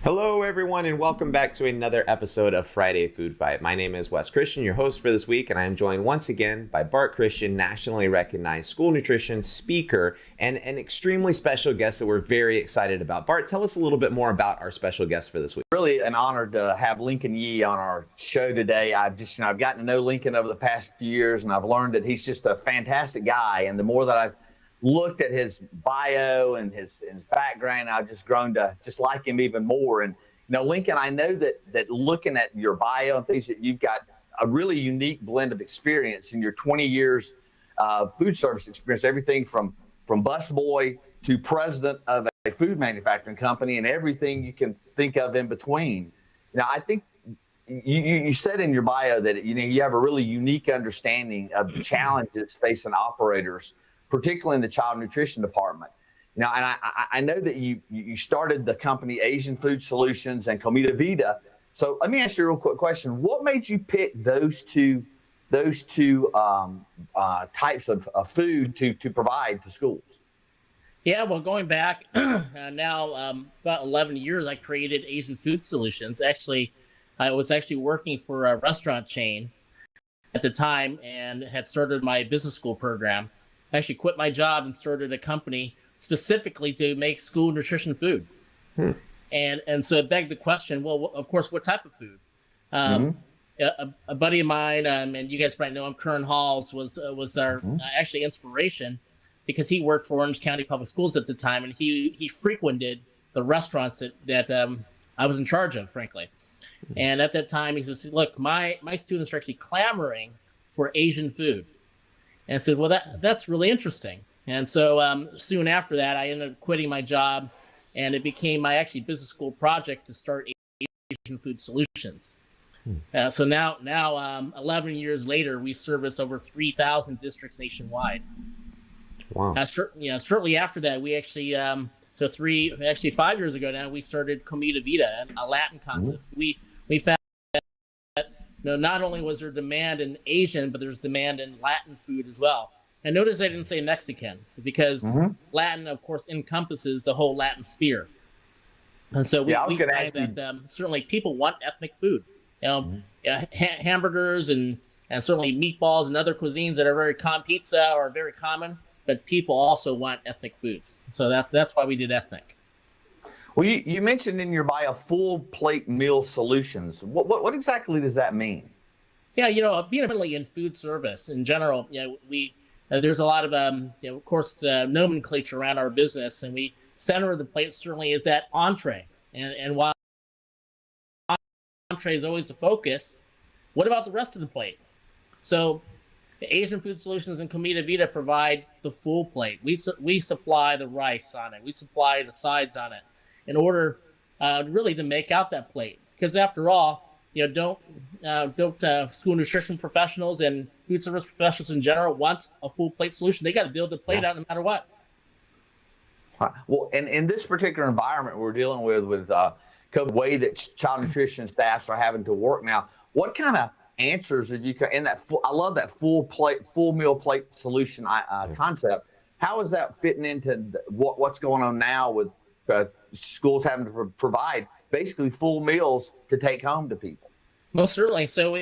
Hello, everyone, and welcome back to another episode of Friday Food Fight. My name is Bart Christian, your host for this week, and I am joined once again by Bart Christian, nationally recognized school nutrition speaker, and an extremely special guest that we're very excited about. Bart, tell us a little bit more about our special guest for this week. Really an honor to have Lincoln Yee on our show today. I've gotten to know Lincoln over the past few years, and I've learned that he's just a fantastic guy. And the more that I've looked at his bio and his background, I've just grown to just like him even more. And Lincoln, I know that looking at your bio and things, that you've got a really unique blend of experience in your 20 years of food service experience, everything from busboy to president of a food manufacturing company and everything you can think of in between. I think you said in your bio that you have a really unique understanding of the challenges facing operators, particularly in the child nutrition department. And I know that you started the company Asian Food Solutions and Comida Vida. So let me ask you a real quick question. What made you pick those two types of food to provide to schools? Yeah, well, going back now about 11 years, I created Asian Food Solutions. Actually, I was working for a restaurant chain at the time and had started my business school program. I actually quit my job and started a company specifically to make school nutrition food. And so it begged the question, well, of course, what type of food? A buddy of mine, and you guys probably know him, Kern Halls, was our actually inspiration, because he worked for Orange County Public Schools at the time, and he frequented the restaurants that I was in charge of, frankly. And at that time, he says, look, my students are actually clamoring for Asian food. And I said, well, that's really interesting. And so soon after that, I ended up quitting my job, and it became my business school project to start Asian Food Solutions. So now 11 years later, we service over 3,000 districts nationwide. Wow. Shortly after that, we 5 years ago now, we started Comida Vida, a Latin concept. We found that not only was there demand in Asian, but there's demand in Latin food as well. And notice I didn't say Mexican, because Latin, of course, encompasses the whole Latin sphere. And so we find that certainly people want ethnic food. Hamburgers and certainly meatballs and other cuisines that are very common, pizza are very common, but people also want ethnic foods. So that's why we did ethnic. Well, you mentioned in your bio full plate meal solutions. What exactly does that mean? Yeah, being really in food service in general, there's a lot of of course, nomenclature around our business, and we center of the plate certainly is that entree. And while entree is always the focus, what about the rest of the plate? So the Asian Food Solutions and Comida Vida provide the full plate. We supply the rice on it. We supply the sides on it in order really to make out that plate. Because after all, don't school nutrition professionals and food service professionals in general want a full plate solution? They got to build the plate out no matter what. Well, and in this particular environment we're dealing with the way that child nutrition staffs are having to work now, what kind of answers did you in that I love that full meal plate solution concept. How is that fitting into what's going on now with schools having to provide basically full meals to take home to people? Most certainly. So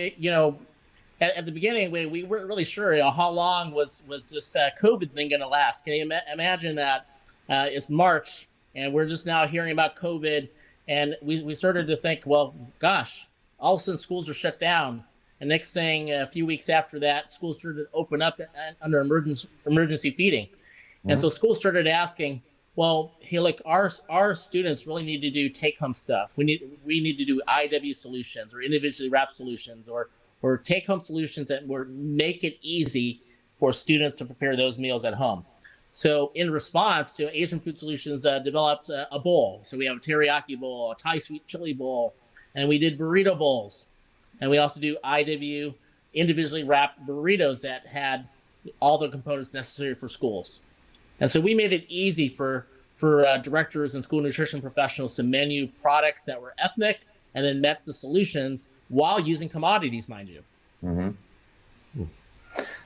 at the beginning, we weren't really sure how long was this COVID thing going to last. Can you imagine that it's March and we're just now hearing about COVID, and we started to think, well, gosh, all of a sudden schools are shut down. And next thing, a few weeks after that, schools started to open up under emergency feeding. And so schools started asking, well, hey, look, our students really need to do take-home stuff. We need to do IW solutions or individually wrapped solutions or take-home solutions that would make it easy for students to prepare those meals at home. So in response to Asian Food Solutions developed a bowl. So we have a teriyaki bowl, a Thai sweet chili bowl, and we did burrito bowls. And we also do IW individually wrapped burritos that had all the components necessary for schools. And so we made it easy for directors and school nutrition professionals to menu products that were ethnic and then met the solutions while using commodities, mind you.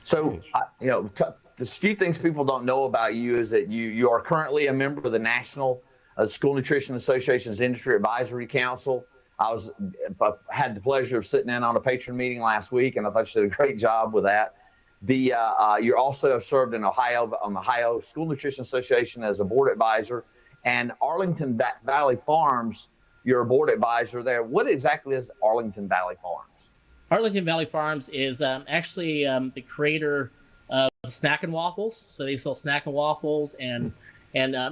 So, the few things people don't know about you is that you are currently a member of the National School Nutrition Association's Industry Advisory Council. I had the pleasure of sitting in on a patron meeting last week, and I thought you did a great job with that. You also have served in Ohio on the Ohio School Nutrition Association as a board advisor, and Arlington Valley Farms, you're a board advisor there. What exactly is Arlington Valley Farms? Arlington Valley Farms is actually the creator of Snack and Waffles. So they sell Snack and Waffles and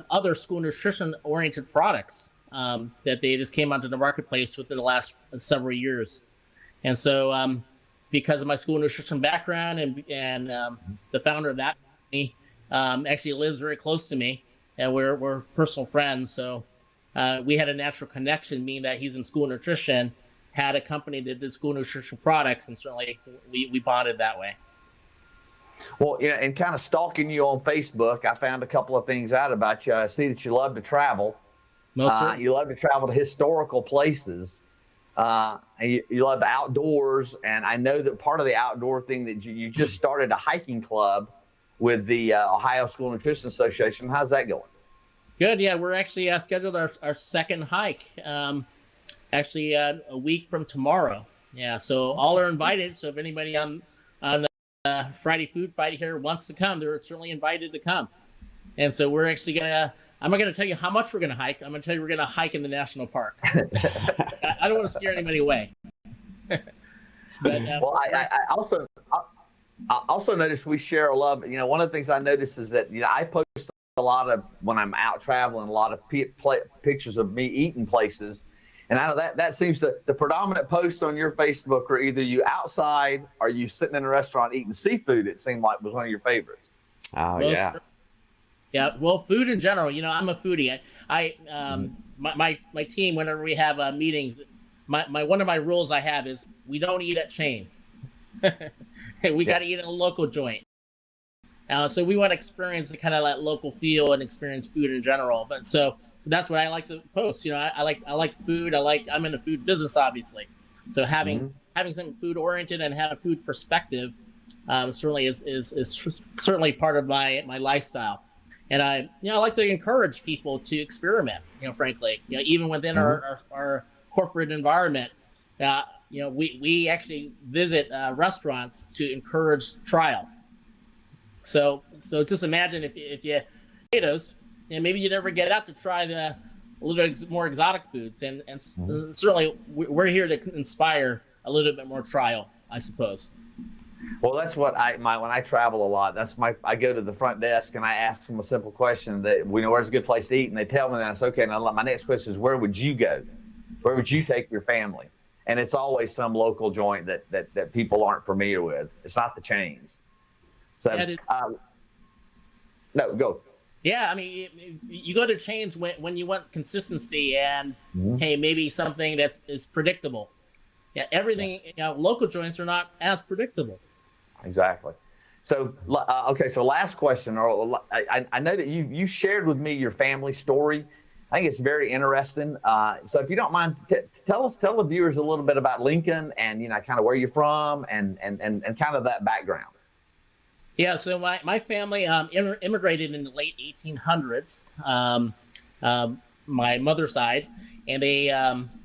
other school nutrition-oriented products that they just came onto the marketplace within the last several years. And so because of my school nutrition background and the founder of that company actually lives very close to me, and we're personal friends. So we had a natural connection, meaning that he's in school nutrition, had a company that did school nutrition products, and certainly we bonded that way. Well, and kind of stalking you on Facebook, I found a couple of things out about you. I see that you love to travel. You love to travel to historical places. And you love the outdoors. And I know that part of the outdoor thing that you just started a hiking club with the Ohio School Nutrition Association. How's that going? Good. Yeah, we're actually scheduled our second hike, actually a week from tomorrow. Yeah, so all are invited. So if anybody on Friday Food Fight here wants to come, they're certainly invited to come. And so we're actually I'm not going to tell you how much we're going to hike. I'm going to tell you we're going to hike in the national park. I don't want to scare anybody away. But, well, I also noticed we share a love. One of the things I noticed is that I post a lot of, when I'm out traveling, a lot of pictures of me eating places. And I know that seems the predominant post on your Facebook are either you outside or you sitting in a restaurant eating seafood. It seemed like was one of your favorites. Oh, yeah. Yeah. Well, food in general, I'm a foodie. My team, whenever we have meetings, one of my rules I have is we don't eat at chains. We got to eat at a local joint. So we want to experience the kind of that local feel and experience food in general. But so that's what I like to post. I like food. I'm in the food business, obviously. So having something food oriented and have a food perspective certainly is certainly part of my lifestyle. And I like to encourage people to experiment. Frankly, even within our corporate environment, we actually visit restaurants to encourage trial. So just imagine if you potatoes, maybe you never get out to try a little more exotic foods, and certainly we're here to inspire a little bit more trial, I suppose. Well, that's what when I travel a lot. I go to the front desk and I ask them a simple question that where's a good place to eat, and they tell me that. I say, okay. Now my next question is, where would you go? Where would you take your family? And it's always some local joint that people aren't familiar with. It's not the chains. So, no, go. Yeah, I mean, you go to chains when you want consistency and hey, maybe something that is predictable. Yeah, everything. Local joints are not as predictable. Exactly. So, okay. So, last question. I know that you shared with me your family story. I think it's very interesting. So, if you don't mind, tell the viewers a little bit about Lincoln and kind of where you're from and kind of that background. Yeah, so my family immigrated in the late 1800s. My mother's side, and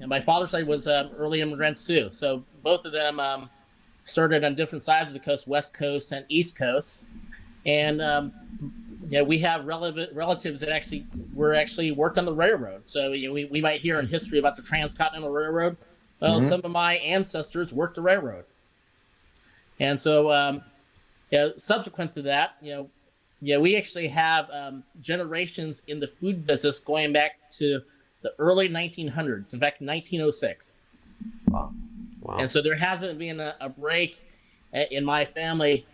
my father's side was early immigrants too. So both of them started on different sides of the coast, West Coast and East Coast. And we have relatives that actually worked on the railroad. So we might hear in history about the Transcontinental Railroad. Well, some of my ancestors worked the railroad, and so. Subsequent to that, we actually have generations in the food business going back to the early 1900s. In fact, 1906. Wow. And so there hasn't been a break in my family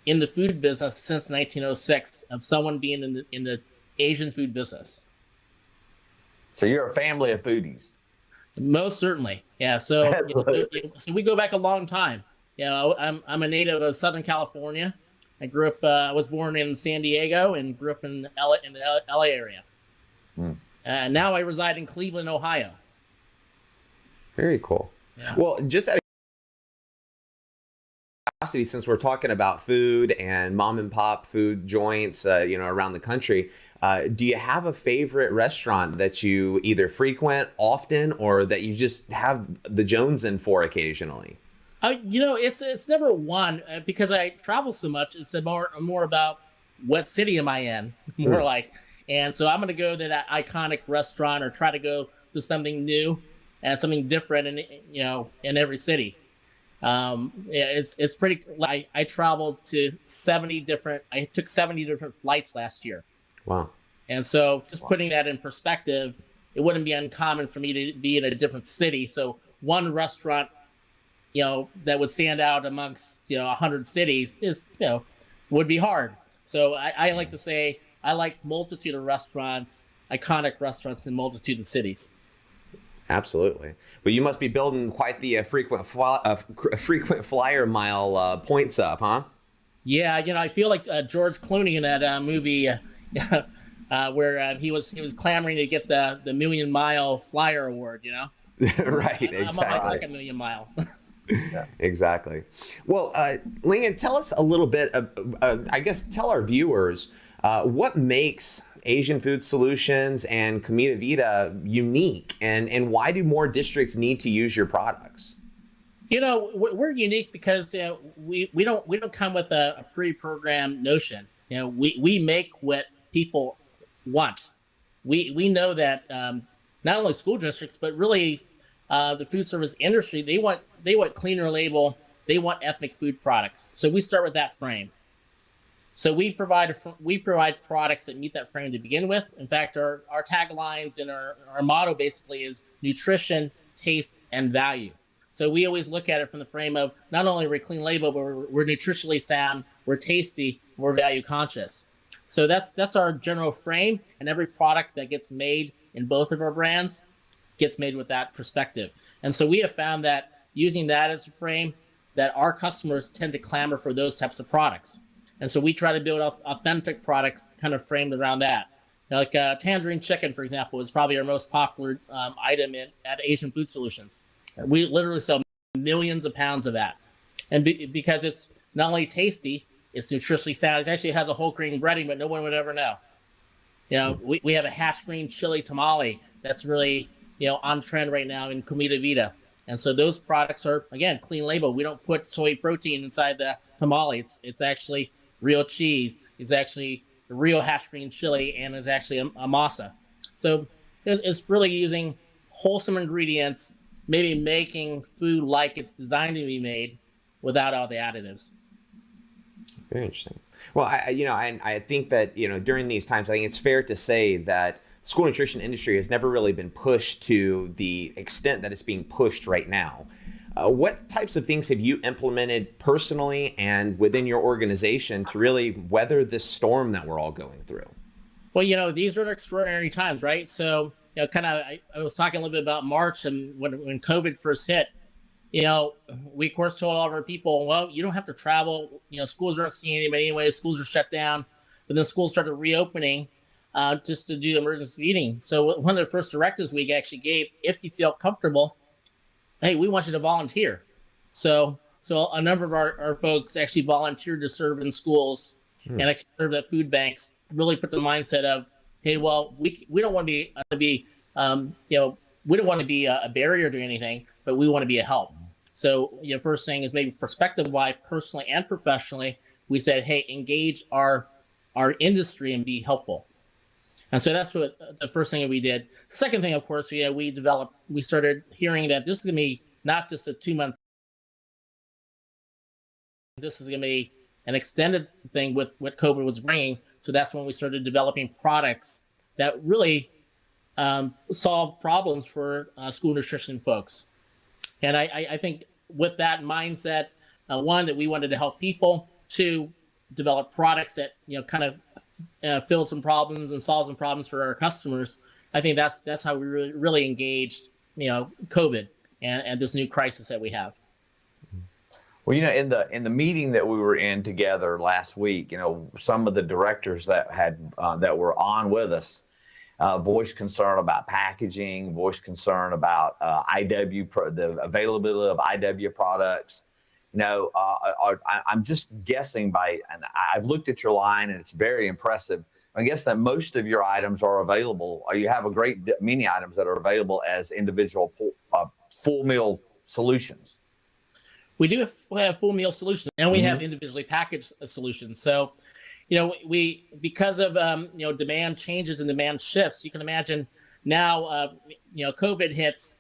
in the food business since 1906 of someone being in the Asian food business. So you're a family of foodies. Most certainly, yeah. So so we go back a long time. I'm a native of Southern California. I grew up. I was born in San Diego and grew up in the LA area. Now I reside in Cleveland, Ohio. Very cool. Yeah. Well, just since we're talking about food and mom and pop food joints, around the country, do you have a favorite restaurant that you either frequent often or that you just have the Jones in for occasionally? It's never one because I travel so much. It's more about what city am I in, more like, and so I'm going to go to that iconic restaurant or try to go to something new and something different, in every city. It's pretty. I traveled to 70 different. I took 70 different flights last year. Wow. And so just putting that in perspective, it wouldn't be uncommon for me to be in a different city. So one restaurant, that would stand out amongst, 100 cities would be hard. So I like to say I like multitude of restaurants, iconic restaurants in multitude of cities. Absolutely. But you must be building quite the frequent flyer mile points up, huh? Yeah, I feel like George Clooney in that movie where he was clamoring to get the Million Mile Flyer Award. Right. Exactly. I'm on my second million mile. Yeah. Exactly. Well, Lincoln, tell us a little bit. Tell our viewers what makes Asian Food Solutions and Comida Vida unique, and why do more districts need to use your products? We're unique because we don't come with a pre-programmed notion. We make what people want. We know that not only school districts but really the food service industry, they want cleaner label, they want ethnic food products. So we start with that frame. So we provide products that meet that frame to begin with. In fact, our taglines and our motto basically is nutrition, taste, and value. So we always look at it from the frame of not only are we clean label, but we're nutritionally sound, we're tasty, we're value conscious. So that's our general frame, and every product that gets made in both of our brands gets made with that perspective. And so we have found that using that as a frame, that our customers tend to clamor for those types of products. And so we try to build authentic products kind of framed around that. Like tangerine chicken, for example, is probably our most popular item at Asian Food Solutions. We literally sell millions of pounds of that. And because it's not only tasty, it's nutritionally sound. It actually has a whole grain breading, but no one would ever know. We have a hash green chili tamale that's really, on trend right now in Comida Vida. And so those products are, again, clean label. We don't put soy protein inside the tamale. It's actually real cheese. It's actually real hash green chili, and it's actually a masa. So it's really using wholesome ingredients, maybe making food like it's designed to be made without all the additives. Very interesting. Well, I think that, during these times, I think it's fair to say that the school nutrition industry has never really been pushed to the extent that it's being pushed right now. What types of things have you implemented personally and within your organization to really weather this storm that we're all going through? Well, these are extraordinary times, right? So, I was talking a little bit about March and when COVID first hit. We of course told all of our people, well, you don't have to travel. Schools aren't seeing anybody anyway. Schools are shut down. But then schools started reopening just to do emergency feeding. So one of the first directives we actually gave, if you feel comfortable, hey, we want you to volunteer. So a number of our folks actually volunteered to serve in schools and actually serve at food banks. Really put the mindset of, hey, well, we don't want to be we don't want to be a barrier to anything, but we want to be a help. So first thing is maybe perspective-wise, personally and professionally, we said, hey, engage our industry and be helpful. And so that's what the first thing that we did. Second thing, of course, we started hearing that this is going to be not just a 2-month. This is going to be an extended thing with what COVID was bringing. So that's when we started developing products that really solve problems for school nutrition folks. And I think with that mindset, one, that we wanted to help people, two, develop products that kind of fill some problems and solve some problems for our customers. I think that's how we really engaged COVID and this new crisis that we have. Well, in the meeting that we were in together last week, some of the directors that were on with us voiced concern about packaging, voiced concern about the availability of IW products. I'm just guessing and I've looked at your line and it's very impressive. I guess that most of your items are available, or you have a great many items that are available as individual full meal solutions. We do have full meal solutions, and we have individually packaged solutions. So, because of demand changes and demand shifts, you can imagine now, COVID hits.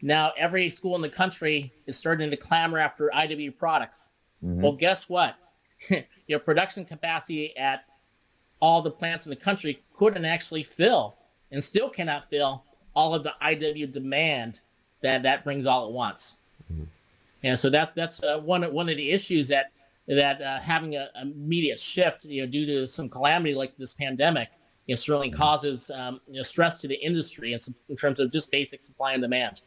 Now every school in the country is starting to clamor after IW products. Well, guess what? Production capacity at all the plants in the country couldn't actually fill, and still cannot fill, all of the IW demand that brings all at once. And so that's one of the issues that having an immediate shift, due to some calamity like this pandemic, certainly causes stress to the industry in terms of just basic supply and demand.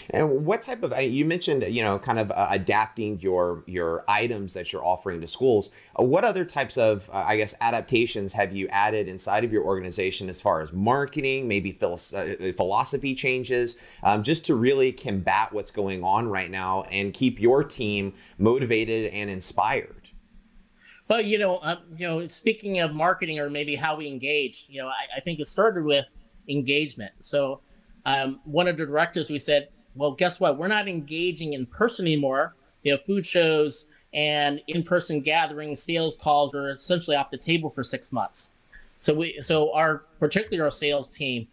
And what type of, you mentioned, kind of adapting your items that you're offering to schools. What other types of, adaptations have you added inside of your organization as far as marketing, maybe philosophy changes, just to really combat what's going on right now and keep your team motivated and inspired? Well, speaking of marketing, or maybe how we engage, I think it started with engagement. So one of the directors, we said, well, guess what? We're not engaging in person anymore. Food shows and in-person gatherings, sales calls are essentially off the table for 6 months. So particularly our sales team,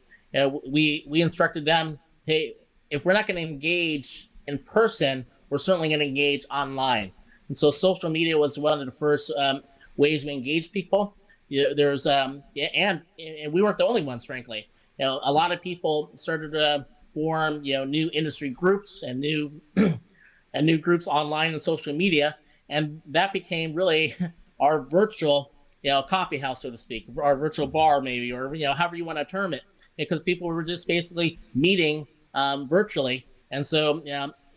we instructed them, hey, if we're not going to engage in person, we're certainly going to engage online. And so social media was one of the first ways we engage people. There's and we weren't the only ones, frankly. A lot of people started to form, new industry groups and new groups online and social media, and that became really our virtual, coffee house, so to speak, our virtual bar, maybe, or however you want to term it, because people were just basically meeting virtually. And so,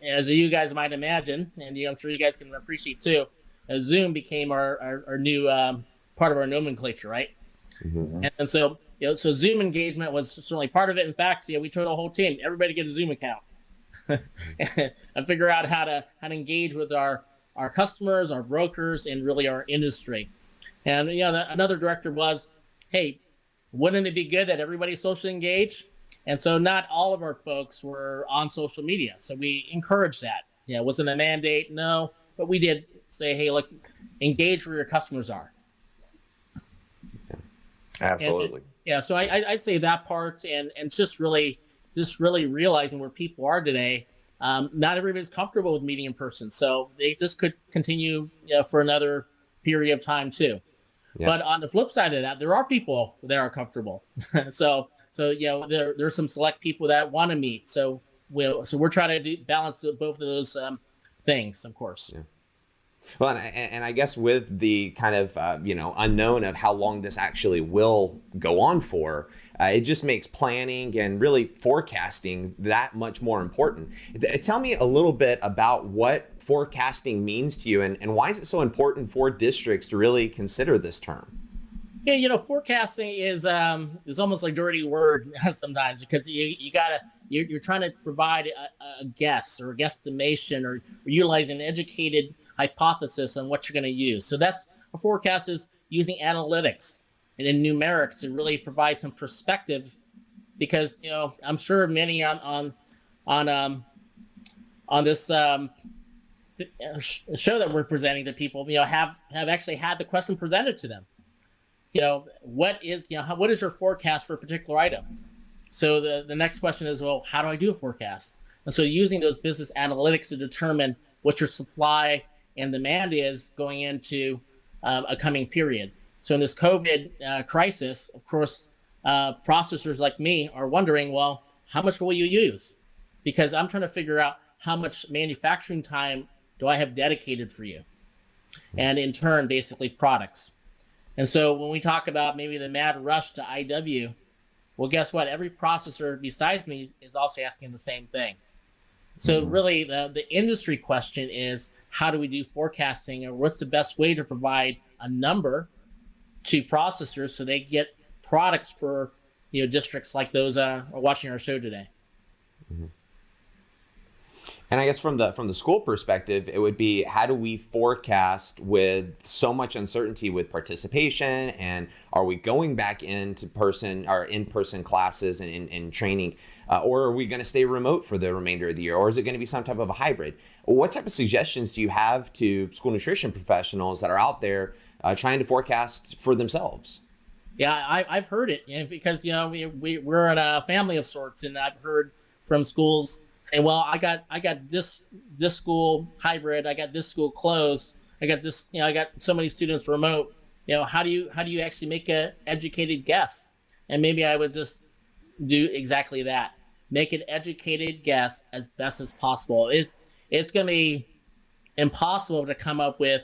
as you guys might imagine, and I'm sure you guys can appreciate too, Zoom became our new part of our nomenclature, right? And so. So Zoom engagement was certainly part of it. In fact, we told the whole team, everybody get a Zoom account and figure out how to engage with our customers, our brokers, and really our industry. And another director was, hey, wouldn't it be good that everybody socially engaged? And so not all of our folks were on social media. So we encouraged that. Wasn't a mandate, no, but we did say, hey, look, engage where your customers are. Absolutely. So I'd say that part, and just really realizing where people are today. Not everybody's comfortable with meeting in person, so they just could continue for another period of time too. Yeah. But on the flip side of that, there are people that are comfortable. so there's some select people that want to meet. So we're trying to balance both of those things, of course. Yeah. Well, and I guess with the kind of, unknown of how long this actually will go on for, it just makes planning and really forecasting that much more important. Tell me a little bit about what forecasting means to you, and why is it so important for districts to really consider this term? Yeah, forecasting is almost like a dirty word sometimes, because you're trying to provide a guess or a guesstimation, or utilize an educated hypothesis on what you're going to use. So that's a forecast, is using analytics and in numerics to really provide some perspective, because I'm sure many on this show that we're presenting to people have actually had the question presented to them. What is your forecast for a particular item? So the next question is, well, how do I do a forecast? And so using those business analytics to determine what your supply and demand is going into a coming period. So in this COVID crisis, of course, processors like me are wondering, well, how much will you use? Because I'm trying to figure out how much manufacturing time do I have dedicated for you? And in turn, basically products. And so when we talk about maybe the mad rush to IW, well, guess what? Every processor besides me is also asking the same thing. So really the industry question is, how do we do forecasting, or what's the best way to provide a number to processors so they get products for districts like those are watching our show today? And I guess from the school perspective, it would be, how do we forecast with so much uncertainty with participation, and are we going back into person or in-person classes and in training, or are we going to stay remote for the remainder of the year, or is it going to be some type of a hybrid? What type of suggestions do you have to school nutrition professionals that are out there trying to forecast for themselves? Yeah, I've heard it, because we're in a family of sorts, and I've heard from schools saying, well, I got this school hybrid, I got this school closed, I got this, I got so many students remote. How do you actually make an educated guess? And maybe I would just do exactly that. Make an educated guess as best as possible. It's going to be impossible to come up with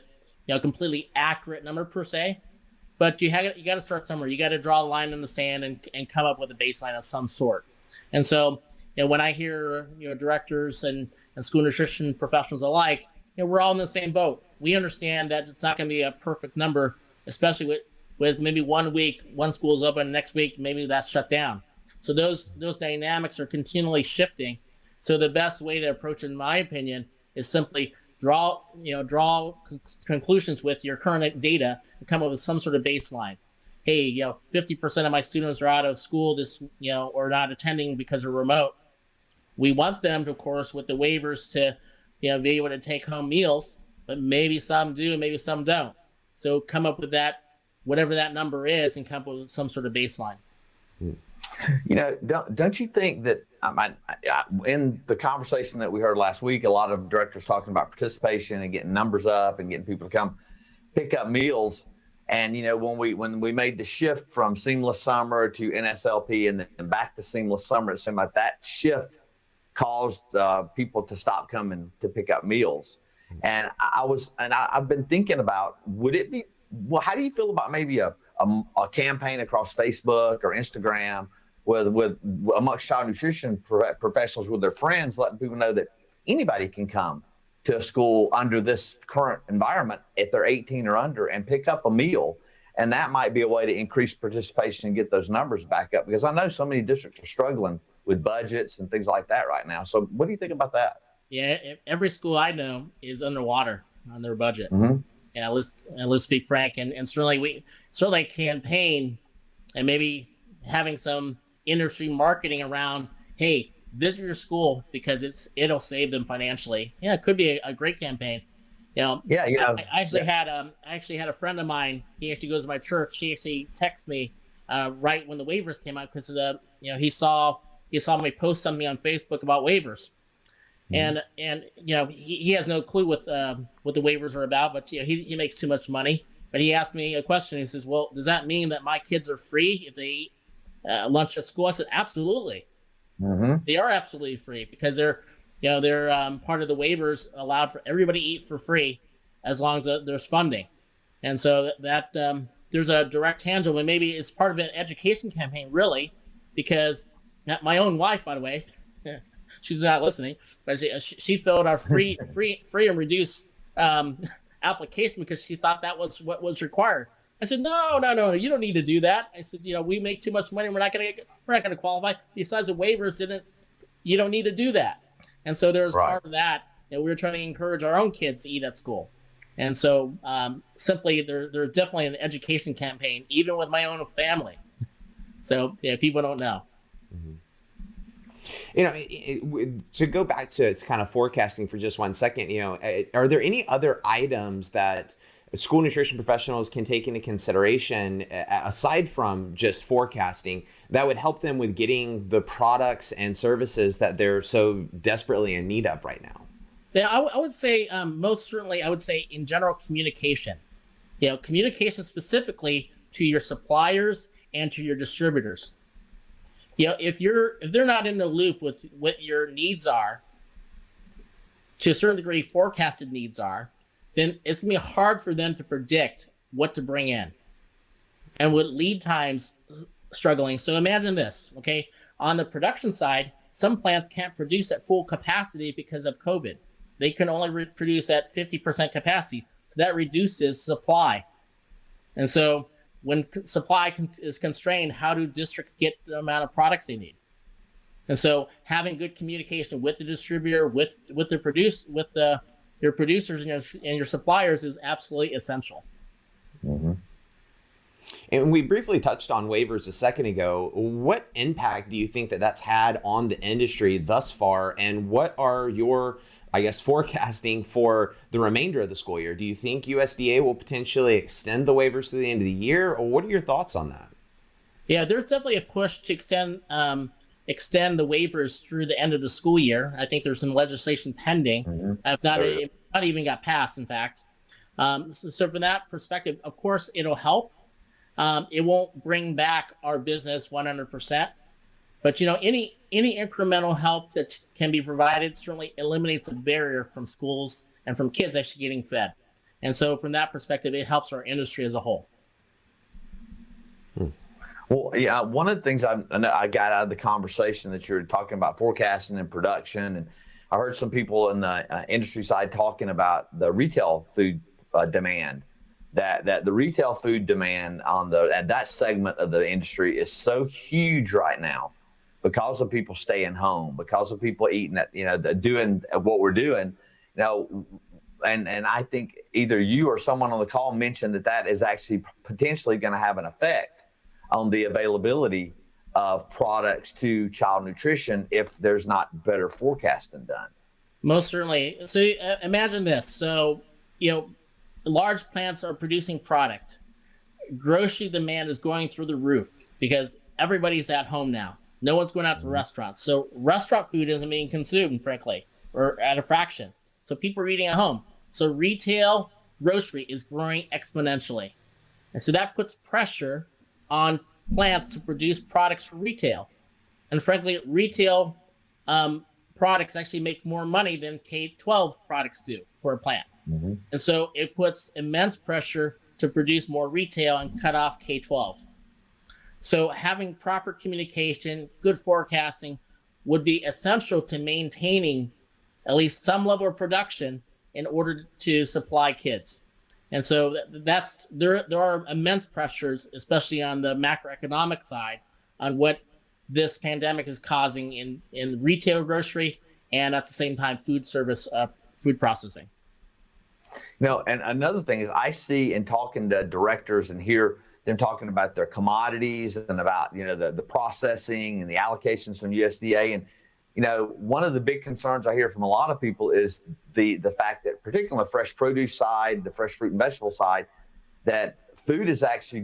a completely accurate number per se, but you got to start somewhere. You got to draw a line in the sand and come up with a baseline of some sort. And so, when I hear directors and school nutrition professionals alike, we're all in the same boat. We understand that it's not going to be a perfect number, especially with maybe 1 week, one school's open, next week maybe that's shut down. So those dynamics are continually shifting. So the best way to approach it, in my opinion, is simply draw conclusions with your current data and come up with some sort of baseline. Hey, 50% of my students are out of school or not attending because they're remote. We want them, of course, with the waivers to, be able to take home meals, but maybe some do, maybe some don't. So come up with that, whatever that number is, and come up with some sort of baseline. Don't you think that in the conversation that we heard last week, a lot of directors talking about participation and getting numbers up and getting people to come pick up meals. And when we made the shift from seamless summer to NSLP and then back to seamless summer, it seemed like that shift caused people to stop coming to pick up meals. And I've been thinking about, how do you feel about maybe a campaign across Facebook or Instagram with amongst child nutrition professionals with their friends, letting people know that anybody can come to a school under this current environment if they're 18 or under and pick up a meal. And that might be a way to increase participation and get those numbers back up, because I know so many districts are struggling with budgets and things like that right now. So what do you think about that? Yeah, every school I know is underwater on their budget. Mm-hmm. And let's be frank, and certainly campaign and maybe having some industry marketing around, hey, visit your school because it'll save them financially. Yeah, it could be a great campaign. I actually had a friend of mine. He actually goes to my church. He actually texted me right when the waivers came out, because he saw me post something on Facebook about waivers. Mm-hmm. And he has no clue what the waivers are about, but he makes too much money. But he asked me a question. He says, well, does that mean that my kids are free if they eat lunch at school? I said, absolutely. Mm-hmm. They are absolutely free, because they're part of the waivers allowed for everybody to eat for free as long as there's funding. And so that there's a direct tangible, and maybe it's part of an education campaign, really, because my own wife, by the way, she's not listening, but she filled our free and reduced application because she thought that was what was required. I said, no, you don't need to do that. I said, we make too much money. We're not going to qualify. Besides, the waivers you don't need to do that. And so there's right. Part of that. We're trying to encourage our own kids to eat at school. And so simply there's definitely an education campaign, even with my own family. So people don't know. Mm-hmm. To go back to kind of forecasting for just 1 second, are there any other items that school nutrition professionals can take into consideration aside from just forecasting that would help them with getting the products and services that they're so desperately in need of right now? Yeah, I would say most certainly, I would say in general, communication. Communication specifically to your suppliers and to your distributors. If they're not in the loop with what your needs are, to a certain degree forecasted needs are, then it's gonna be hard for them to predict what to bring in. And with lead times struggling, so imagine this, okay? On the production side, some plants can't produce at full capacity because of COVID. They can only produce at 50% capacity, so that reduces supply. And so when supply is constrained, how do districts get the amount of products they need? And so having good communication with the distributor, with your producers and your suppliers is absolutely essential. Mm-hmm. And we briefly touched on waivers a second ago. What impact do you think that that's had on the industry thus far? And what are your, I guess, forecasting for the remainder of the school year? Do you think USDA will potentially extend the waivers to the end of the year? Or what are your thoughts on that? Yeah, there's definitely a push to extend the waivers through the end of the school year. I think there's some legislation pending. If not even got passed, in fact. So from that perspective, of course, it'll help. It won't bring back our business 100%, but any incremental help that can be provided certainly eliminates a barrier from schools and from kids actually getting fed. And so from that perspective, it helps our industry as a whole. Well, yeah, one of the things I got out of the conversation that you're talking about forecasting and production, and I heard some people in the industry side talking about the retail food demand. That the retail food demand at that segment of the industry is so huge right now because of people staying home, because of people eating that, doing what we're doing, and I think either you or someone on the call mentioned that is actually potentially going to have an effect on the availability of products to child nutrition if there's not better forecasting done. Most certainly. So imagine this. So, large plants are producing product. Grocery demand is going through the roof because everybody's at home now. No one's going out to restaurants. So restaurant food isn't being consumed, frankly, or at a fraction. So people are eating at home. So retail grocery is growing exponentially. And so that puts pressure on plants to produce products for retail. And frankly, retail products actually make more money than K-12 products do for a plant. Mm-hmm. And so it puts immense pressure to produce more retail and cut off K-12. So having proper communication, good forecasting would be essential to maintaining at least some level of production in order to supply kids. And so there are immense pressures, especially on the macroeconomic side, on what this pandemic is causing in retail grocery and at the same time food service, food processing. And another thing is I see in talking to directors and hear them talking about their commodities and about, the processing and the allocations from USDA. And, one of the big concerns I hear from a lot of people is the fact that, particularly on the fresh produce side, the fresh fruit and vegetable side, that food is actually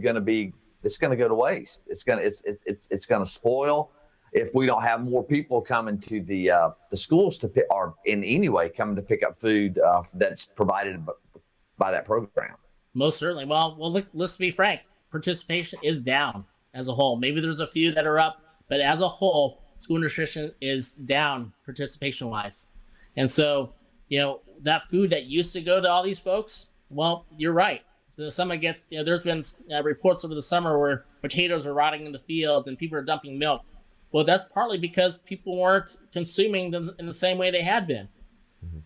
it's going to go to waste. It's going to spoil if we don't have more people coming to the schools to pick, or in any way coming to pick up food that's provided by that program. Most certainly. Well, look, let's be frank. Participation is down as a whole. Maybe there's a few that are up, but as a whole, school nutrition is down participation-wise. And so, that food that used to go to all these folks, well, you're right. So someone gets, there's been reports over the summer where potatoes are rotting in the field and people are dumping milk. Well, that's partly because people weren't consuming them in the same way they had been.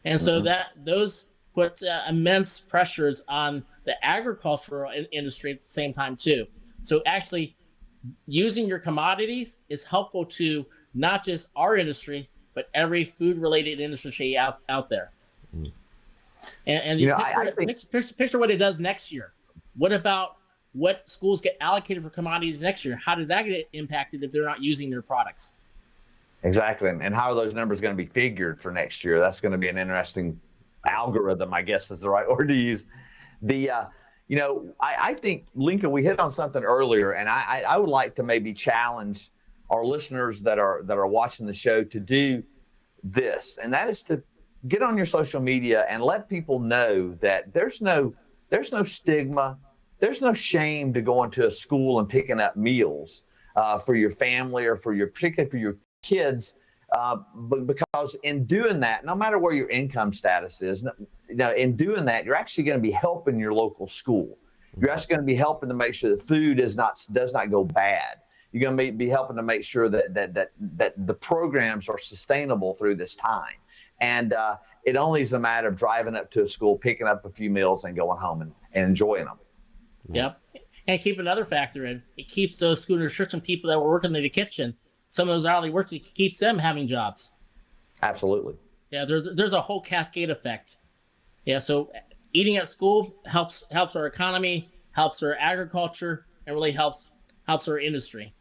And so those put immense pressures on the agricultural industry at the same time too. So actually using your commodities is helpful to not just our industry, but every food related industry out there. And picture what it does next year. What about what schools get allocated for commodities next year? How does that get impacted if they're not using their products? Exactly. And how are those numbers going to be figured for next year? That's going to be an interesting algorithm, I guess is the right word to use. I think, Lincoln, we hit on something earlier, and I would like to maybe challenge our listeners that are watching the show to do this, and that is to get on your social media and let people know that there's no stigma, there's no shame to going to a school and picking up meals for your family or particularly for your kids, but because in doing that, no matter where your income status is, in doing that, you're actually going to be helping your local school. You're actually going to be helping to make sure the food does not go bad. You're going to be helping to make sure that the programs are sustainable through this time. And it only is a matter of driving up to a school, picking up a few meals, and going home and enjoying them. Yep. And keep another factor in. It keeps those school nutrition people that were working in the kitchen some of those hourly workers, it keeps them having jobs. Absolutely. Yeah, there's a whole cascade effect. Yeah, so eating at school helps our economy, helps our agriculture, and really helps our industry.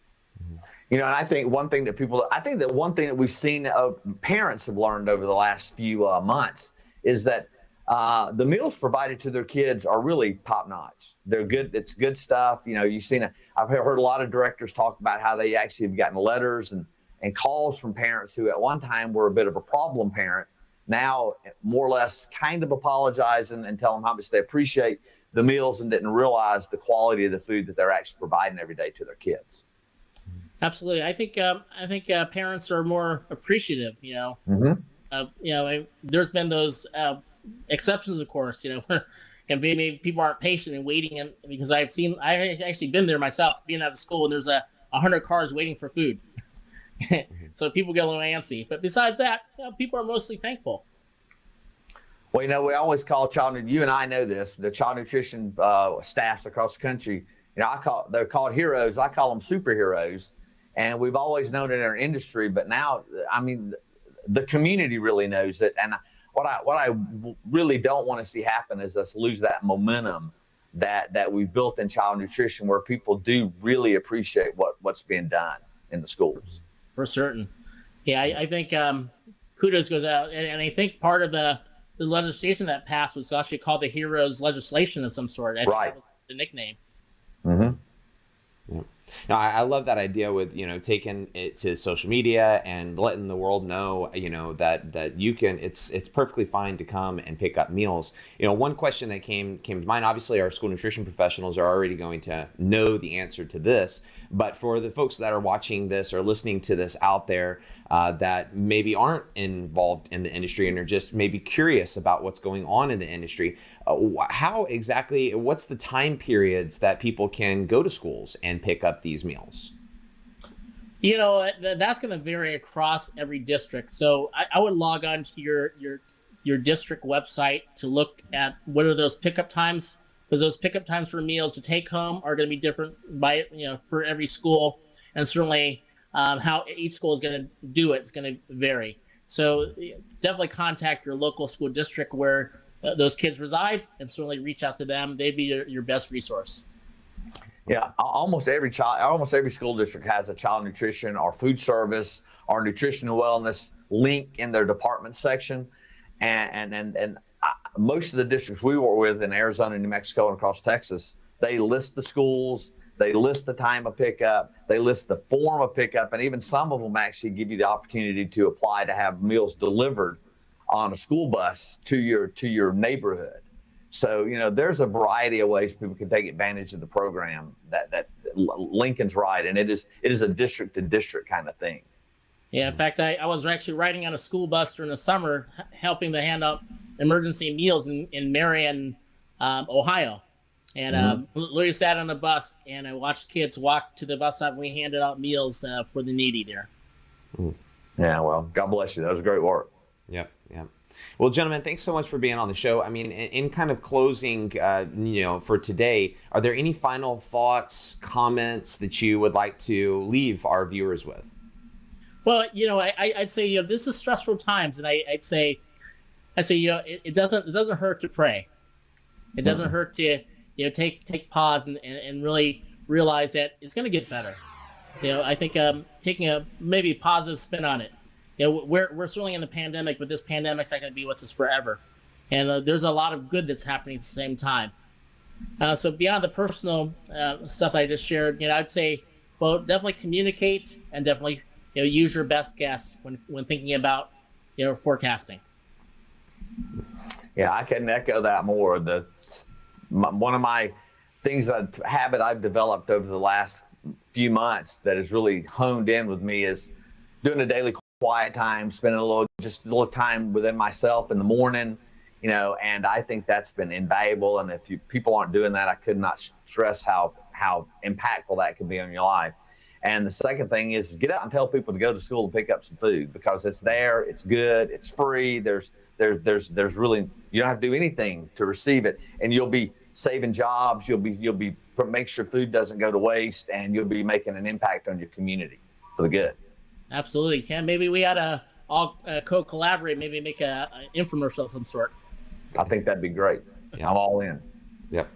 You know, and I think one thing that we've seen parents have learned over the last few months is that the meals provided to their kids are really top notch. They're good. It's good stuff. You know, I've heard a lot of directors talk about how they actually have gotten letters and calls from parents who at one time were a bit of a problem parent, now more or less kind of apologizing and telling them how much they appreciate the meals and didn't realize the quality of the food that they're actually providing every day to their kids. Absolutely. I think parents are more appreciative, you know. There's been those exceptions, of course, you know, and maybe people aren't patient and waiting, and because I've actually been there myself, being out of school, and there's 100 cars waiting for food. So people get a little antsy. But besides that, you know, people are mostly thankful. Well, you know, we always call you and I know this, the child nutrition staffs across the country, you know, they're called heroes. I call them superheroes. And we've always known it in our industry, but now, I mean, the community really knows it. And what I really don't want to see happen is us lose that momentum that we've built in child nutrition, where people do really appreciate what's being done in the schools. For certain. Yeah, I think kudos goes out. And I think part of the legislation that passed was actually called the Heroes legislation of some sort. I think that was the nickname. Yeah. No, I love that idea with, you know, taking it to social media and letting the world know, you know, that you can, it's perfectly fine to come and pick up meals. You know, one question that came to mind, obviously our school nutrition professionals are already going to know the answer to this, but for the folks that are watching this or listening to this out there that maybe aren't involved in the industry and are just maybe curious about what's going on in the industry, what's the time periods that people can go to schools and pick up these meals? You know, that's going to vary across every district. So I would log on to your district website to look at what are those pickup times, because those pickup times for meals to take home are going to be different by, you know, for every school, and certainly how each school is going to do it is going to vary. So definitely contact your local school district where those kids reside, and certainly reach out to them. They'd be your best resource. Yeah, almost every school district has a child nutrition or food service or nutrition and wellness link in their department section, and most of the districts we work with in Arizona, New Mexico, and across Texas, they list the schools, they list the time of pickup, they list the form of pickup, and even some of them actually give you the opportunity to apply to have meals delivered on a school bus to your neighborhood. So, you know, there's a variety of ways people can take advantage of the program that Lincoln's right. And it is a district to district kind of thing. Yeah. In fact, I was actually riding on a school bus during the summer, helping to hand out emergency meals in Marion, Ohio. And literally sat on the bus and I watched kids walk to the bus stop and we handed out meals for the needy there. Yeah. Well, God bless you. That was great work. Yep. Yeah. Well, gentlemen, thanks so much for being on the show. I mean, in kind of closing, you know, for today, are there any final thoughts, comments that you would like to leave our viewers with? Well, you know, I'd say, you know, this is stressful times, and I'd say, you know, it doesn't hurt to pray. It doesn't hurt to, you know, take pause and really realize that it's going to get better. You know, I think taking a maybe positive spin on it. You know, we're certainly in the pandemic, but this pandemic's not going to be what's just forever. And there's a lot of good that's happening at the same time. So beyond the personal stuff I just shared, you know, I'd say, well, definitely communicate and definitely, you know, use your best guess when thinking about, you know, forecasting. Yeah, I can echo that more. One of my things, habit I've developed over the last few months that has really honed in with me is doing a daily quiet time, spending a little time within myself in the morning, you know, and I think that's been invaluable. And if people aren't doing that, I could not stress how impactful that can be on your life. And the second thing is get out and tell people to go to school and pick up some food, because it's there, it's good, it's free. There's really, you don't have to do anything to receive it, and you'll be saving jobs. You'll be make sure food doesn't go to waste, and you'll be making an impact on your community for the good. Absolutely. Can maybe we had to all co-collaborate, maybe make a infomercial of some sort. I think that'd be great. Yeah. I'm all in. Yep.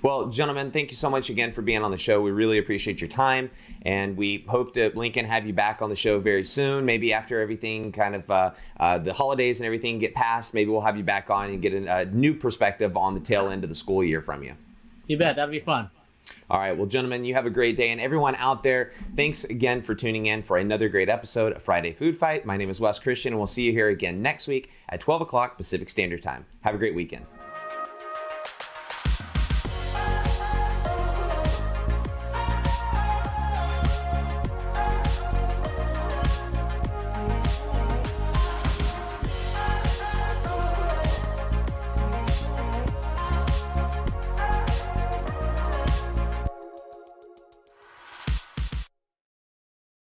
Well, gentlemen, thank you so much again for being on the show. We really appreciate your time, and we hope to, Lincoln, have you back on the show very soon. Maybe after everything kind of the holidays and everything get past, maybe we'll have you back on and get a new perspective on the tail end of the school year from you. You bet. That'll be fun. All right. Well, gentlemen, you have a great day. And everyone out there, thanks again for tuning in for another great episode of Friday Food Fight. My name is Wes Christian, and we'll see you here again next week at 12 o'clock Pacific Standard Time. Have a great weekend.